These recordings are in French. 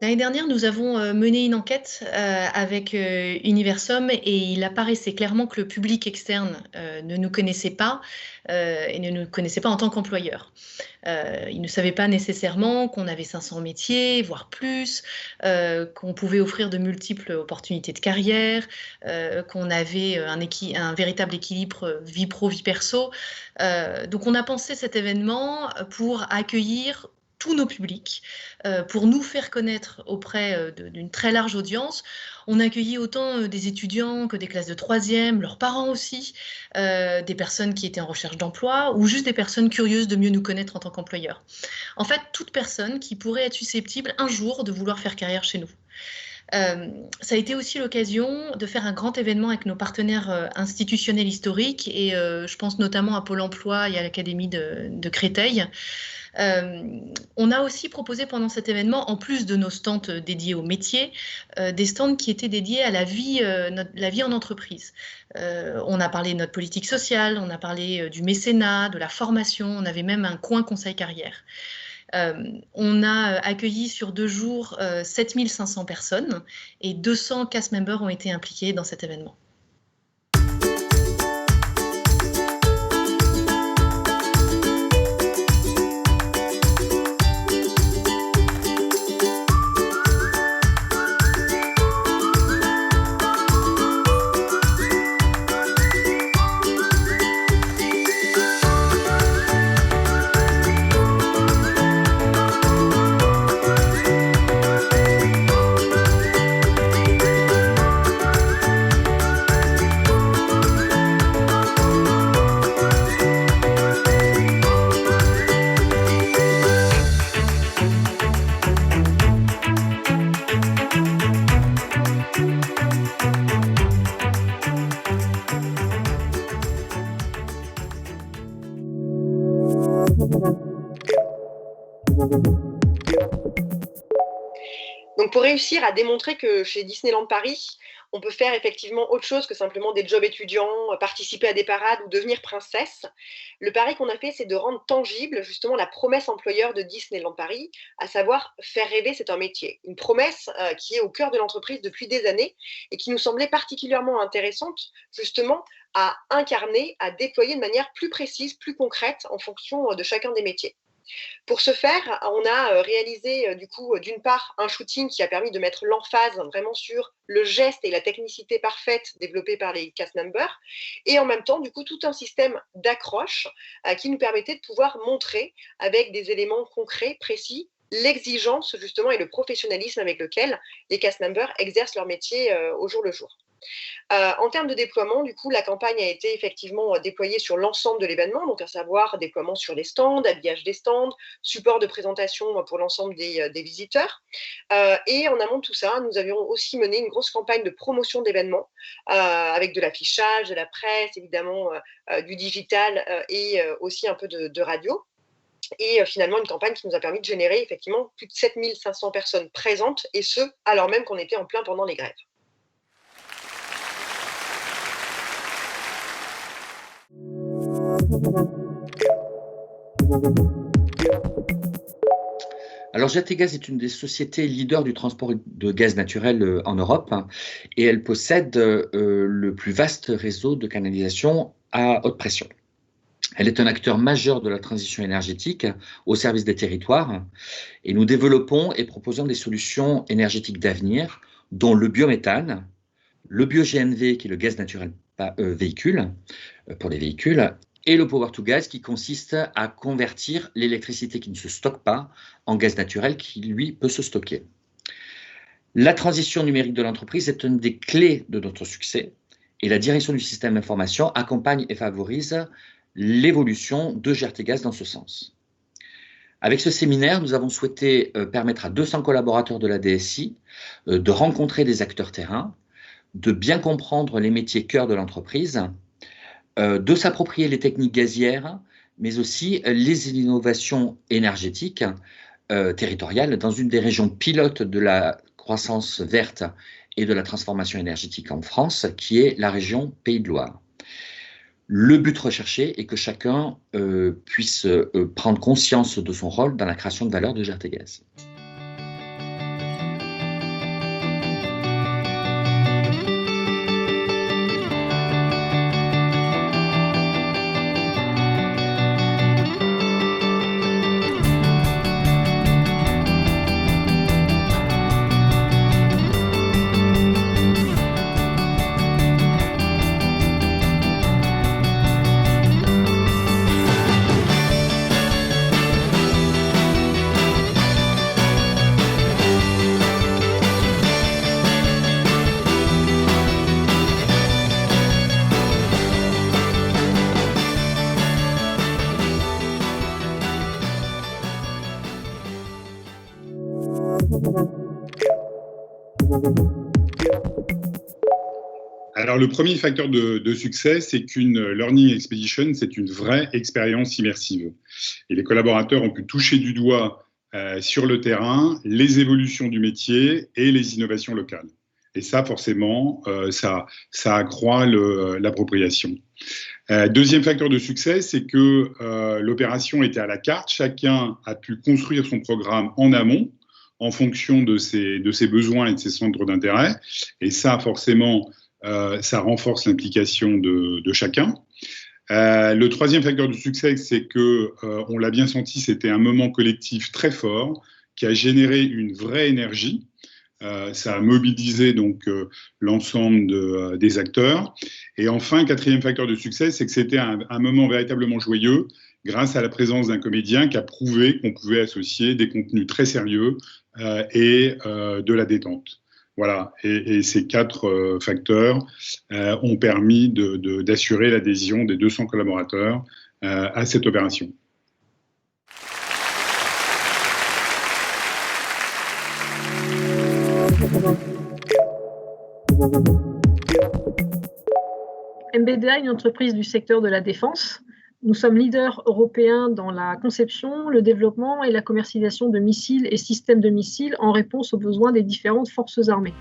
L'année dernière, nous avons mené une enquête avec Universum et il apparaissait clairement que le public externe ne nous connaissait pas et ne nous connaissait pas en tant qu'employeur. Il ne savait pas nécessairement qu'on avait 500 métiers, voire plus, qu'on pouvait offrir de multiples opportunités de carrière, qu'on avait un véritable équilibre vie pro, vie perso. Donc on a pensé cet événement pour accueillir tous nos publics, pour nous faire connaître auprès d'une très large audience. On a accueilli autant des étudiants que des classes de troisième, leurs parents aussi, des personnes qui étaient en recherche d'emploi ou juste des personnes curieuses de mieux nous connaître en tant qu'employeurs. En fait, toute personne qui pourrait être susceptible un jour de vouloir faire carrière chez nous. Ça a été aussi l'occasion de faire un grand événement avec nos partenaires institutionnels historiques et je pense notamment à Pôle emploi et à l'Académie de Créteil. On a aussi proposé pendant cet événement, en plus de nos stands dédiés aux métiers, des stands qui étaient dédiés à la vie en entreprise. On a parlé de notre politique sociale, on a parlé du mécénat, de la formation, on avait même un coin conseil carrière. On a accueilli sur 2 jours 7500 personnes et 200 cast members ont été impliqués dans cet événement. Donc pour réussir à démontrer que chez Disneyland Paris, on peut faire effectivement autre chose que simplement des jobs étudiants, participer à des parades ou devenir princesse, le pari qu'on a fait, c'est de rendre tangible justement la promesse employeur de Disneyland Paris, à savoir faire rêver, c'est un métier. Une promesse qui est au cœur de l'entreprise depuis des années et qui nous semblait particulièrement intéressante justement à incarner, à déployer de manière plus précise, plus concrète en fonction de chacun des métiers. Pour ce faire, on a réalisé du coup, d'une part, un shooting qui a permis de mettre l'emphase vraiment sur le geste et la technicité parfaite développée par les cast members et en même temps, du coup, tout un système d'accroche qui nous permettait de pouvoir montrer avec des éléments concrets, précis, l'exigence justement et le professionnalisme avec lequel les cast members exercent leur métier au jour le jour. En termes de déploiement, du coup, la campagne a été effectivement déployée sur l'ensemble de l'événement, donc à savoir déploiement sur les stands, habillage des stands, support de présentation pour l'ensemble des visiteurs. Et en amont de tout ça, nous avions aussi mené une grosse campagne de promotion d'événements avec de l'affichage, de la presse, évidemment du digital et aussi un peu de radio. Et finalement, une campagne qui nous a permis de générer effectivement plus de 7500 personnes présentes, et ce, alors même qu'on était en plein pendant les grèves. Alors, GRTgaz est une des sociétés leaders du transport de gaz naturel en Europe et elle possède le plus vaste réseau de canalisation à haute pression. Elle est un acteur majeur de la transition énergétique au service des territoires et nous développons et proposons des solutions énergétiques d'avenir, dont le biométhane, le bio-GNV qui est le gaz naturel véhicule pour les véhicules et le power to gas qui consiste à convertir l'électricité qui ne se stocke pas en gaz naturel qui, lui, peut se stocker. La transition numérique de l'entreprise est une des clés de notre succès et la direction du système d'information accompagne et favorise l'évolution de GRTgaz dans ce sens. Avec ce séminaire, nous avons souhaité permettre à 200 collaborateurs de la DSI de rencontrer des acteurs terrain de bien comprendre les métiers cœur de l'entreprise, de s'approprier les techniques gazières, mais aussi les innovations énergétiques territoriales dans une des régions pilotes de la croissance verte et de la transformation énergétique en France, qui est la région Pays de Loire. Le but recherché est que chacun puisse prendre conscience de son rôle dans la création de valeur de GRTgaz. Alors, le premier facteur de succès, c'est qu'une Learning Expedition, c'est une vraie expérience immersive. Et les collaborateurs ont pu toucher du doigt sur le terrain les évolutions du métier et les innovations locales. Et ça, forcément, ça accroît l'appropriation. Deuxième facteur de succès, c'est que l'opération était à la carte. Chacun a pu construire son programme en amont, en fonction de ses besoins et de ses centres d'intérêt. Et ça, forcément, ça renforce l'implication de chacun. Le troisième facteur de succès, c'est que, on l'a bien senti, c'était un moment collectif très fort qui a généré une vraie énergie. Ça a mobilisé donc l'ensemble des acteurs. Et enfin, quatrième facteur de succès, c'est que c'était un moment véritablement joyeux grâce à la présence d'un comédien qui a prouvé qu'on pouvait associer des contenus très sérieux et de la détente. Voilà, et ces quatre facteurs ont permis d'assurer l'adhésion des 200 collaborateurs à cette opération. MBDA est une entreprise du secteur de la défense. Nous sommes leaders européens dans la conception, le développement et la commercialisation de missiles et systèmes de missiles en réponse aux besoins des différentes forces armées.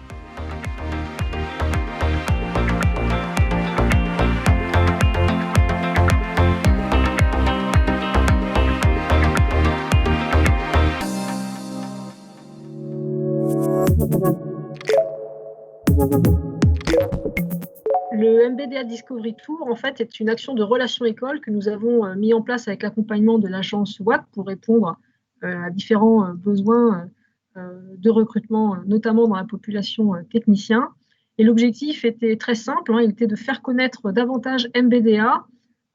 Le MBDA Discovery Tour, en fait, est une action de relation école que nous avons mis en place avec l'accompagnement de l'agence WAC pour répondre à différents besoins de recrutement, notamment dans la population technicien. Et l'objectif était très simple, il était de faire connaître davantage MBDA,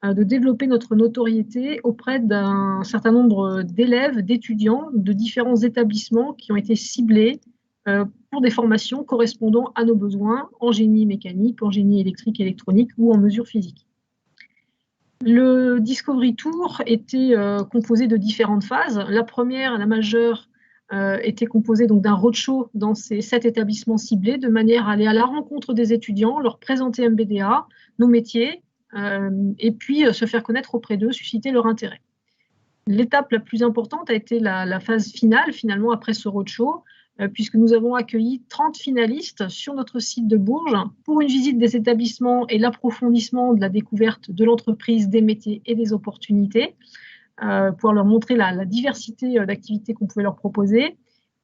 de développer notre notoriété auprès d'un certain nombre d'élèves, d'étudiants de différents établissements qui ont été ciblés pour des formations correspondant à nos besoins en génie mécanique, en génie électrique, électronique ou en mesure physique. Le Discovery Tour était composé de différentes phases. La première, la majeure, était composée donc d'un roadshow dans ces 7 établissements ciblés, de manière à aller à la rencontre des étudiants, leur présenter MBDA, nos métiers, et puis se faire connaître auprès d'eux, susciter leur intérêt. L'étape la plus importante a été la phase finale, finalement, après ce roadshow, puisque nous avons accueilli 30 finalistes sur notre site de Bourges pour une visite des établissements et l'approfondissement de la découverte de l'entreprise, des métiers et des opportunités, pour leur montrer la diversité d'activités qu'on pouvait leur proposer.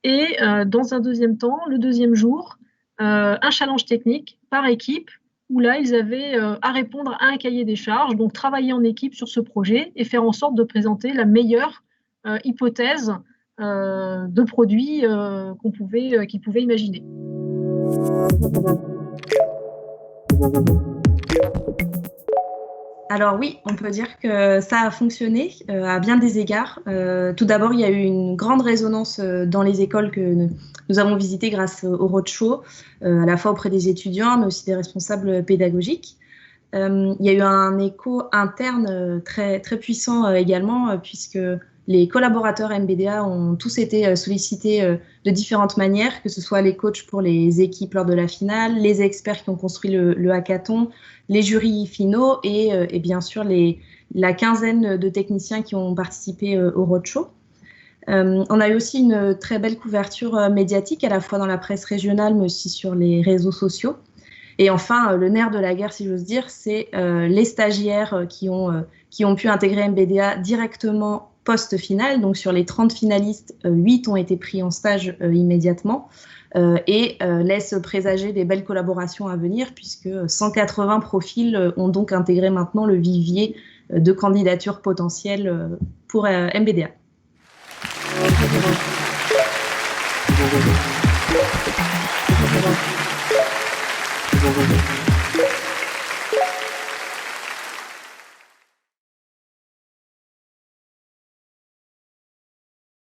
Et dans un deuxième temps, le deuxième jour, un challenge technique par équipe, où là, ils avaient à répondre à un cahier des charges, donc travailler en équipe sur ce projet et faire en sorte de présenter la meilleure hypothèse de produits qu'ils pouvaient imaginer. Alors oui, on peut dire que ça a fonctionné à bien des égards. Tout d'abord, il y a eu une grande résonance dans les écoles que nous avons visitées grâce au roadshow, à la fois auprès des étudiants, mais aussi des responsables pédagogiques. Il y a eu un écho interne très, très puissant également, puisque les collaborateurs MBDA ont tous été sollicités de différentes manières, que ce soit les coachs pour les équipes lors de la finale, les experts qui ont construit le hackathon, les jurys finaux et bien sûr la quinzaine de techniciens qui ont participé au roadshow. On a eu aussi une très belle couverture médiatique, à la fois dans la presse régionale, mais aussi sur les réseaux sociaux. Et enfin, le nerf de la guerre, si j'ose dire, c'est les stagiaires qui ont pu intégrer MBDA directement post-finale. Donc, sur les 30 finalistes, 8 ont été pris en stage immédiatement et laissent présager des belles collaborations à venir, puisque 180 profils ont donc intégré maintenant le vivier de candidatures potentielles pour MBDA.